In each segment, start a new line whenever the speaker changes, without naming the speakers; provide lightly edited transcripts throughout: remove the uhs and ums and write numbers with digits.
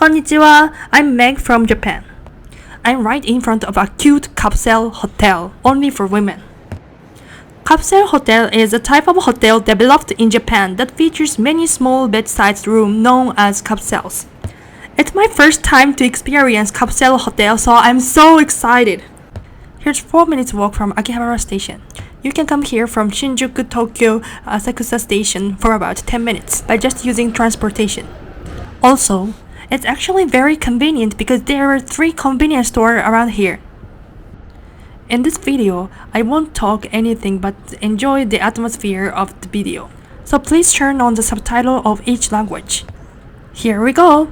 Konnichiwa, I'm Meg from Japan. I'm right in front of a cute Capsule Hotel, only for women. Capsule Hotel is a type of hotel developed in Japan that features many small bed-sized rooms known as capsules. It's my first time to experience Capsule Hotel, so I'm so excited. Here's 4 minutes walk from Akihabara Station. You can come here from Shinjuku, Tokyo, Asakusa Station for about 10 minutes by just using transportation. Also, it's actually very convenient because there are 3 convenience stores around here. In this video, I won't talk anything but enjoy the atmosphere of the video. So please turn on the subtitle of each language. Here we go!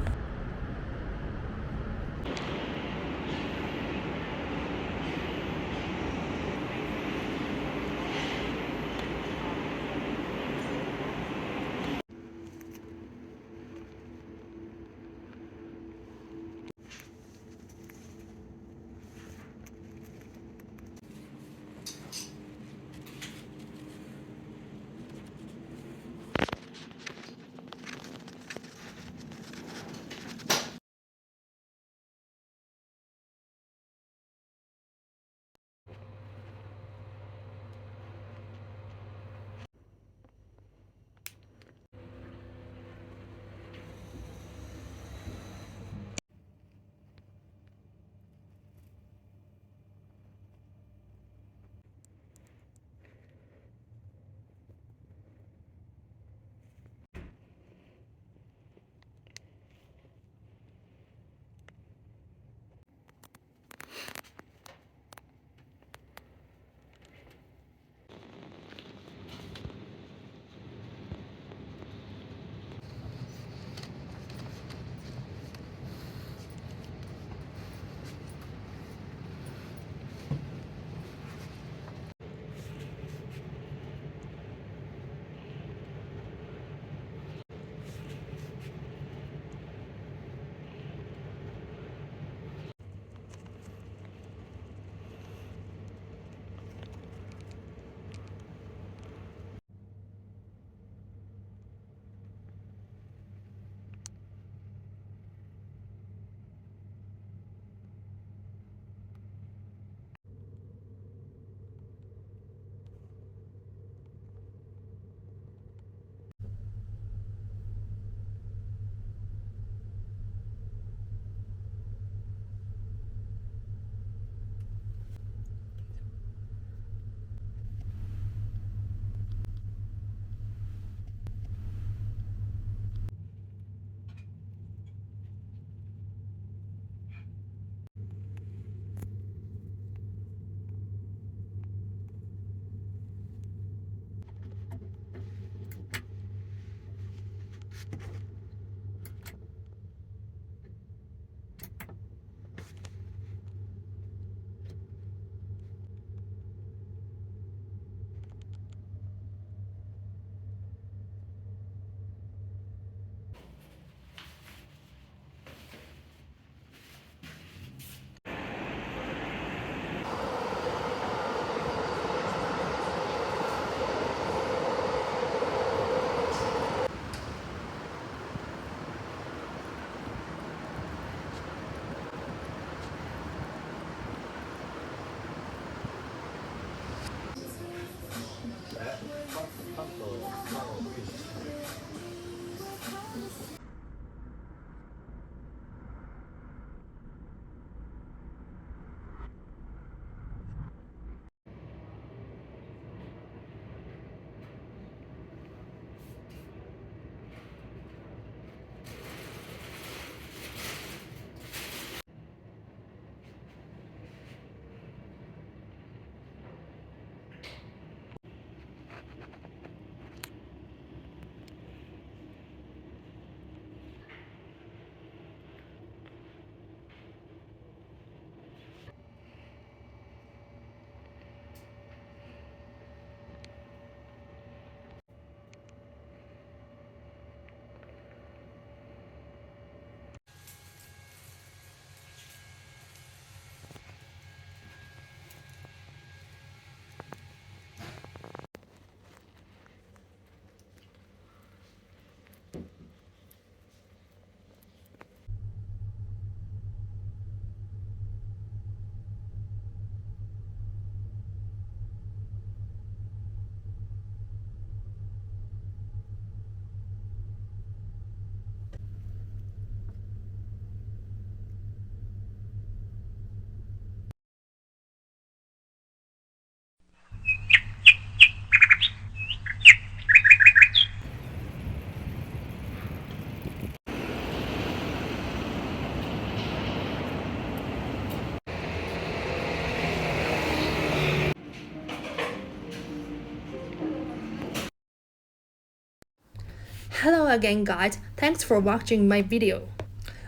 Hello again guys, thanks for watching my video.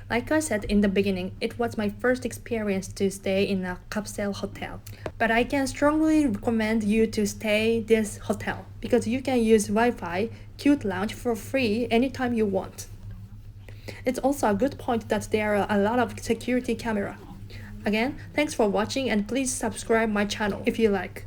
Like I said in the beginning, it was my first experience to stay in a capsule hotel. But I can strongly recommend you to stay this hotel because you can use Wi-Fi, cute lounge for free anytime you want. It's also a good point that there are a lot of security camera. Again, thanks for watching and please subscribe my channel if you like.